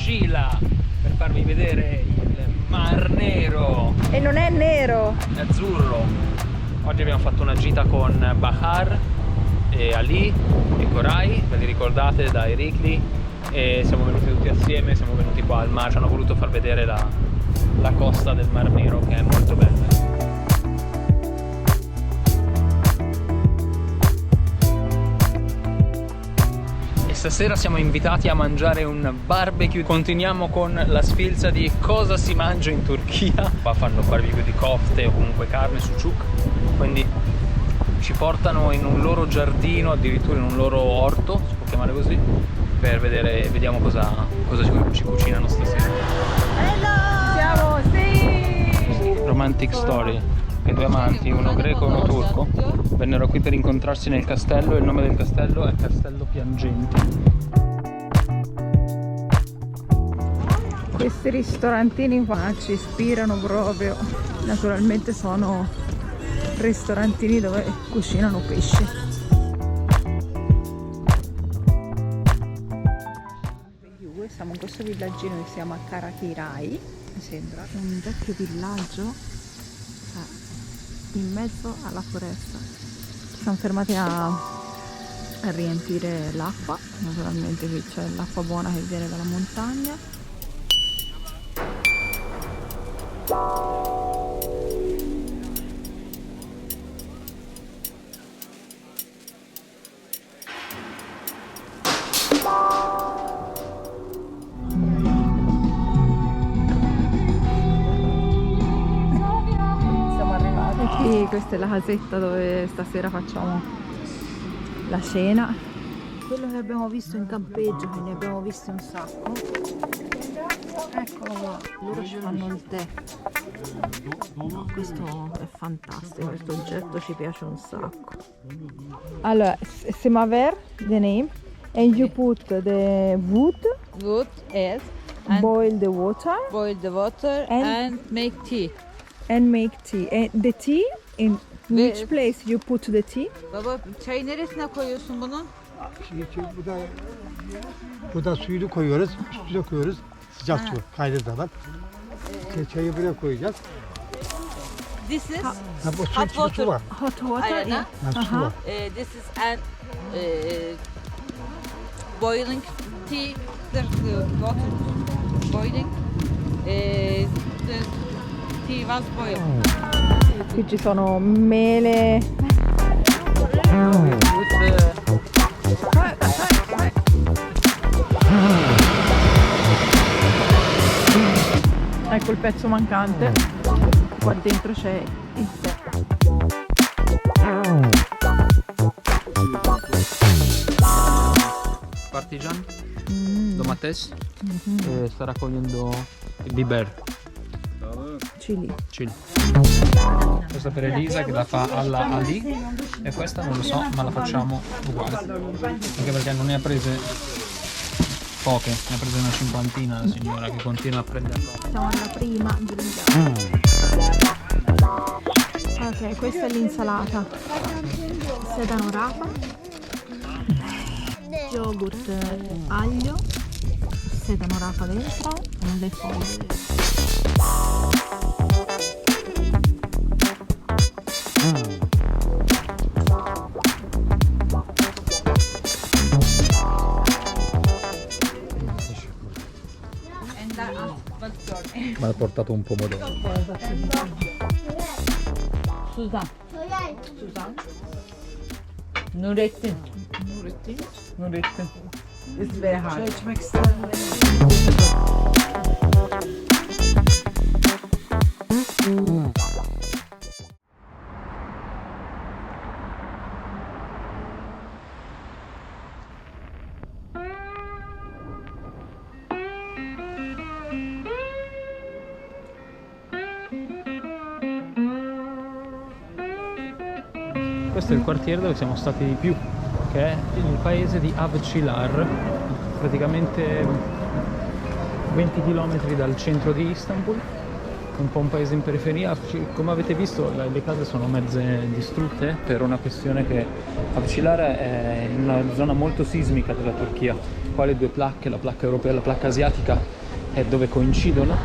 Scila per farvi vedere il Mar Nero. E non è nero, È azzurro. Oggi abbiamo fatto una gita con Bahar e Ali e Koray, ve li ricordate, da Erikli, e siamo venuti tutti assieme, siamo venuti qua al mare, ci hanno voluto far vedere la costa del Mar Nero, che è molto bella. Stasera siamo invitati a mangiare un barbecue. Continuiamo con la sfilza di cosa si mangia in Turchia. Qua fanno barbecue di kofte o comunque carne, sucuk. Quindi ci portano in un loro giardino, addirittura in un loro orto, si può chiamare così, per vedere, vediamo cosa ci cucinano stasera. siamo, sì! Romantic story. Che due amanti, uno greco e uno turco, vennero qui per incontrarsi nel castello e il nome del castello è Castello Piangenti. Questi ristorantini qua ci ispirano proprio. Naturalmente sono ristorantini dove cucinano pesce. Siamo in questo villaggino che si chiama Karakirai, mi sembra un vecchio villaggio in mezzo alla foresta. Ci siamo fermati a riempire l'acqua. Naturalmente qui c'è l'acqua buona che viene dalla montagna. Questa è la casetta dove stasera facciamo la cena. Quello che abbiamo visto in campeggio, che ne abbiamo visto un sacco. Eccolo qua, loro ci fanno il tè. Questo è fantastico, questo oggetto ci piace un sacco. Allora, Semaver, the name, and you put the wood, Yes. boil the water, And make tea. and make tea. And the tea, in which place you put the tea? Baba çayı neresine koyuyorsun bunun? Burada suyunu koyuyoruz, üstüne koyuyoruz. Sıcak su kaynadığı zaman. Çayı buraya koyacağız. This is Bu hot su water. var. Hot water, Aynen. yeah. Su var. This is an boiling tea. The water boiling. The tea was boiled. Qui ci sono mele. Ecco il pezzo mancante. Qua dentro c'è il tè. Partigian, domates, e sta raccogliendo il biber. Chili. Questa per Elisa che la fa alla Ali e questa non lo so, ma la facciamo uguale, anche perché non ne ha prese poche, ne ha prese una cinquantina la signora, che continua a prendere poco. Siamo alla prima. Ok, questa è l'insalata. Sedano rapa, yogurt aglio, sedano rapa dentro, le foglie. Mi ha portato un pomodoro. Suzan. Nurettin. It's very hard. Questo è il quartiere dove siamo stati di più, che è il paese di Avcilar, praticamente 20 km dal centro di Istanbul, un po' un paese in periferia. Come avete visto le case sono mezze distrutte per una questione che Avcilar è in una zona molto sismica della Turchia. Qua le due placche, la placca europea e la placca asiatica, è dove coincidono,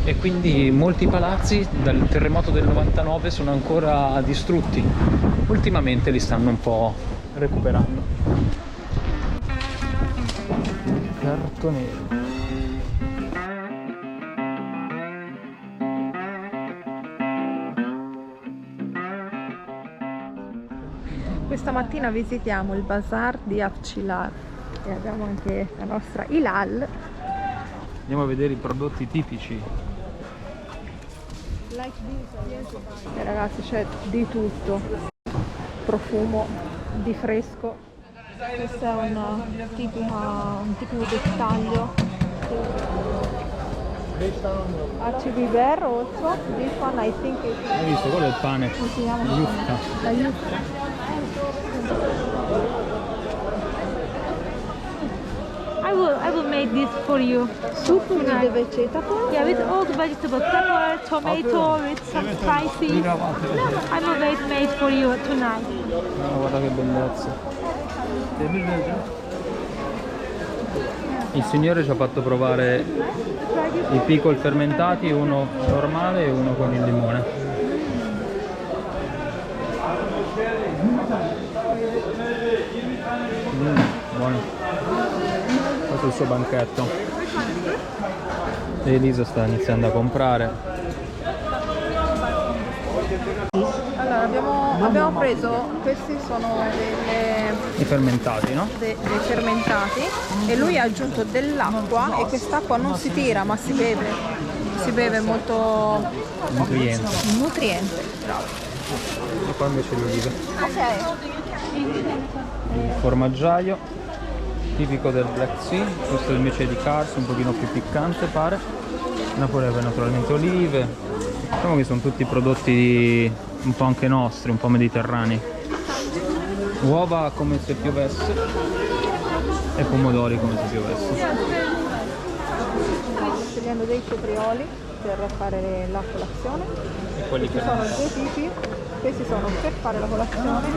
e quindi molti palazzi dal terremoto del 99 sono ancora distrutti. Ultimamente li stanno un po' recuperando. Cartonero. Questa mattina visitiamo il bazar di Avcilar e abbiamo anche la nostra Hilal. Andiamo a vedere i prodotti tipici. E ragazzi, c'è di tutto, profumo di fresco. Questo è un tipico dettaglio. Arci biber also. This one I think is, Hai visto? Quello è il pane. come si chiama? Yufka. La yufka. I will make this for you. Soup with the vegetable. Yeah, with all the vegetables, pepper, tomato, with some spices. No, I will made for you tonight. Oh, guarda che bellezza. Il signore ci ha fatto provare i pickle fermentati, uno normale e uno con il limone. Buono. Questo è il suo banchetto. E Elisa sta iniziando a comprare. Allora abbiamo preso, questi sono I fermentati, no? dei fermentati, e lui ha aggiunto dell'acqua, e quest'acqua non si tira ma si beve molto Nutriente. nutriente. Bravo. E qua invece le olive. Ok. Il formaggiaio tipico del Black Sea, questo invece è di Kars, un pochino più piccante pare. Napoli aveva naturalmente olive. Diciamo che sono tutti prodotti un po' anche nostri, un po' mediterranei. Uova come se piovesse e pomodori come se piovesse. Sto scegliendo dei cetrioli per fare la colazione. E quelli Ci per sono due tipi, questi sono per fare la colazione,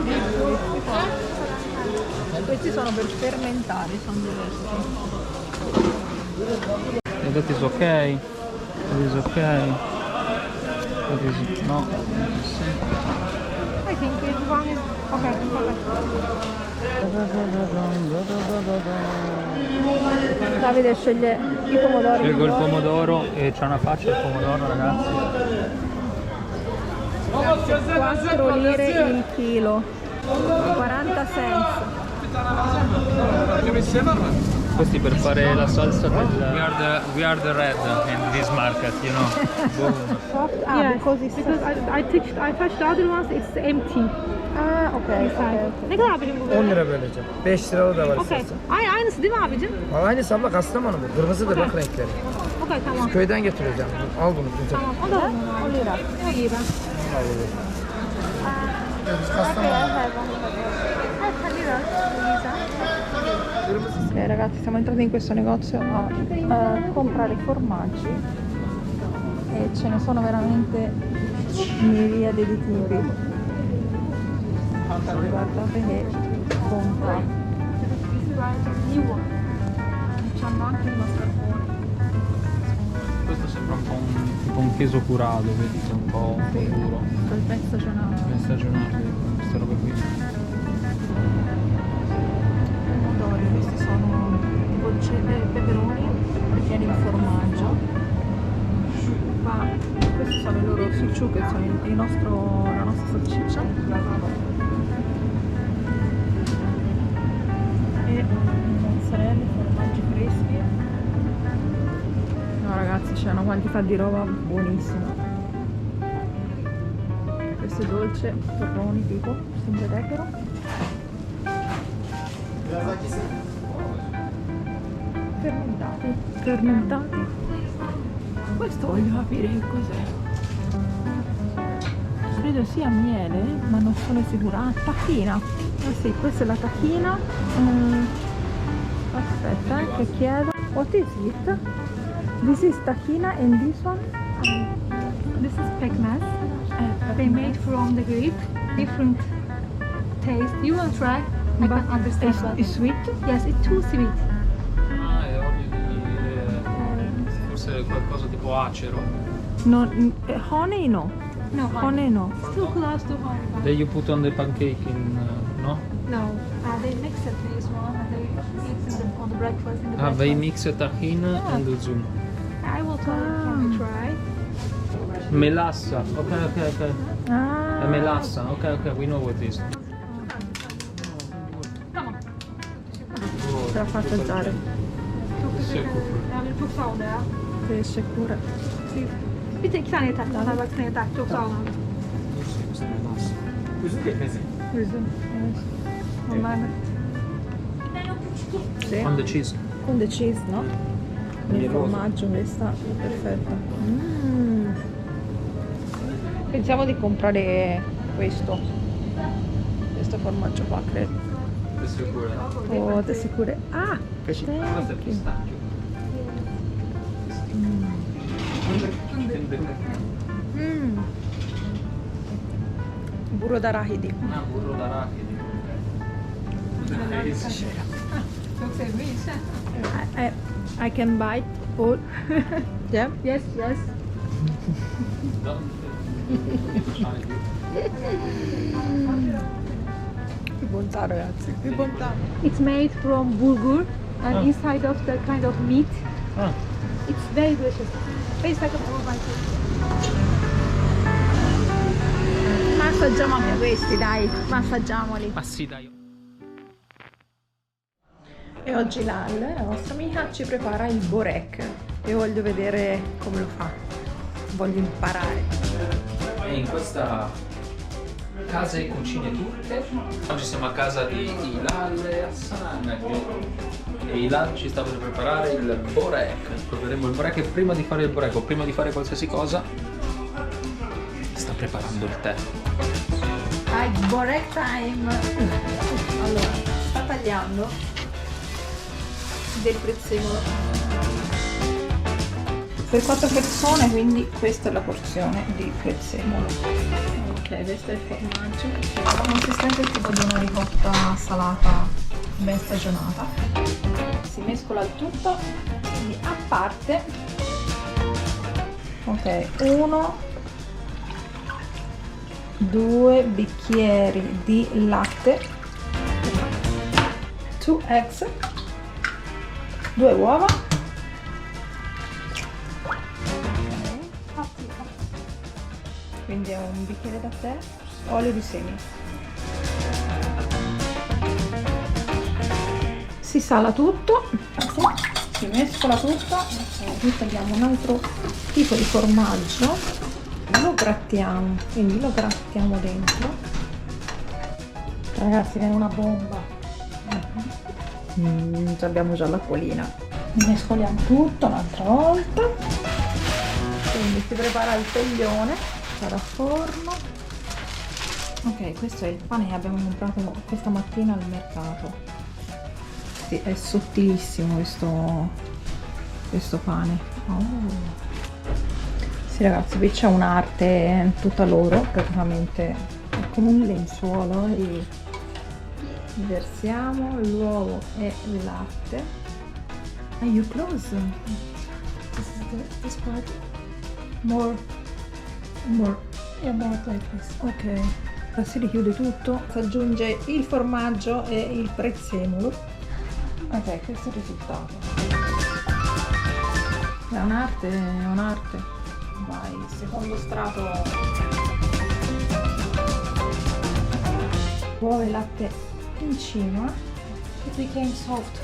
questi sono per fermentare, sono diversi. E that is ok, that is ok, that is no. I think this one is okay. Davide sceglie i pomodori. Scelgo il pomodoro e c'ha una faccia il pomodoro, ragazzi. 4 lire il chilo, 40 cents. Questi per fare la salsa del we are the red in this market, you know. Boom. Soft, Yes, because it's because I touched the other ones, it's empty ok. inside. Ne kadar birim bu? 10 lira böylece. 5 liralı da var Okay. istersen. Aynısı değil mi abicim? Aynısı abla Kastamonu bu. Kırmızı da bak renkleri. Okay, tamam. Köyden getireceğim. Al bunu. Tamam, o da 1 lira. o iyi ben. Ragazzi, siamo entrati in questo negozio a comprare formaggi e ce ne sono veramente miriade di tipi. Guardate che bontà. C'hanno anche il mascarpone. Questo sembra un po' tipo un cheso curato, vedi, che è un po' duro. Il pezzo c'è una È stagionale, queste robe qui. pomodori, questi sono boccette e peperoni pieni di formaggio. Qua questi sono i loro succiù, che sono la nostra salsiccia. E mozzarella, formaggi freschi. No ragazzi, c'è una quantità di roba buonissima. Questo è dolce, torroni tipo, Singetegero. Fermentati. Questo voglio capire che cos'è. Credo sia miele, ma non sono sicura. Ah, tacchina. Ah sì, questa è la tacchina. Aspetta, che chiedo. What is it? This is tacchina and this one? this is pekmez. They made from the grape, different taste. You will try. I can understand better. It's sweet? Yes, it's too sweet. Ah, è olio di... forse qualcosa tipo acero. No, honey no. No, Honey no. It's too close to honey. That you put on the pancake in... no? No, they mix it this one and they eat in on the breakfast. In the Ah, they breakfast. mix tahini and uzum. I will try. Can we try? Melassa. Ok. Ah, È melassa. Ok, we know what it is. te la fa assaggiare. Yani çok sağ ol ya. Teşekkür. Bir tek tane yeter. Sana bak ne yeter. Çok sağ ol abi. Üzüm. Evet. Onlar da. Sì. On the cheese. Con the cheese, no? Il formaggio questa è perfetta. Pensiamo di comprare questo formaggio qua, credo. Oh, te sicure? Ah! Questo è thank you. pistacchio. Burro d'arachidi. Ah, burro d'arachidi. Çok sevmiş. I can bite all. Yeah? Yes, yes. Che bontà ragazzi, che bontà. It's made from bulgur and inside of the kind of meat. Ah. It's very delicious. Tastes like a bulgur. Ma assaggiamo anche questi, dai, ma assaggiamoli. Ma sì, dai. E oggi Lal, la nostra amica, ci prepara il borek. Io voglio vedere come lo fa. Voglio imparare. E in questa casa e cucine turche, oggi siamo a casa di Hilal e Hassan e Hilal ci sta per preparare il borek. Proveremo il borek e prima di fare il borek o prima di fare qualsiasi cosa sta preparando il tè. Borek time! Allora, sta tagliando del prezzemolo per 4 persone, quindi questa è la porzione di prezzemolo. Ok, questo è il formaggio, la consistenza è tipo di una ricotta salata ben stagionata. Si mescola il tutto, quindi a parte. Ok, 2 bicchieri di latte, 2 eggs, 2 uova, quindi è un bicchiere da tè, olio di semi. Si sala tutto, si mescola tutto, qui tagliamo un altro tipo di formaggio, lo grattiamo, quindi lo grattiamo dentro. Ragazzi, viene una bomba. Abbiamo già l'acquolina. Mescoliamo tutto un'altra volta. Quindi si prepara il taglione, sarà forno. Ok, questo è il pane che abbiamo comprato questa mattina al mercato. Sì, è sottilissimo questo pane. Oh. Sì ragazzi, qui c'è un'arte tutta loro, praticamente è come un lenzuolo e versiamo l'uovo e il latte. Are you close? This part? More. Yeah, more like this. Ok, ora si richiude tutto, si aggiunge il formaggio e il prezzemolo. Ok, questo è il risultato. È un'arte. Vai, secondo strato, uova e latte in cima. It became soft.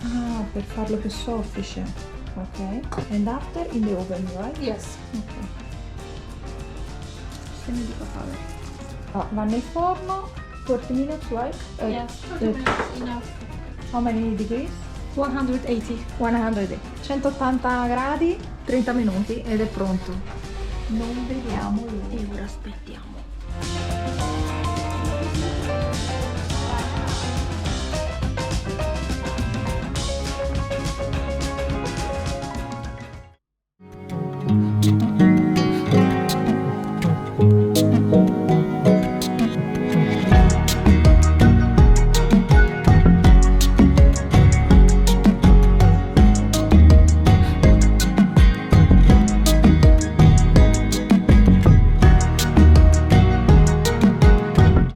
Ah, per farlo più soffice. Ok. And after in the oven, right? Yes. Ok. Quindi dico fare. Va nel forno 40 minutes, right? Yes. 30 minutes enough. How many degrees? 180. 180 gradi, 30 minuti ed è pronto. Non vediamo l'ora. E ora aspettiamo.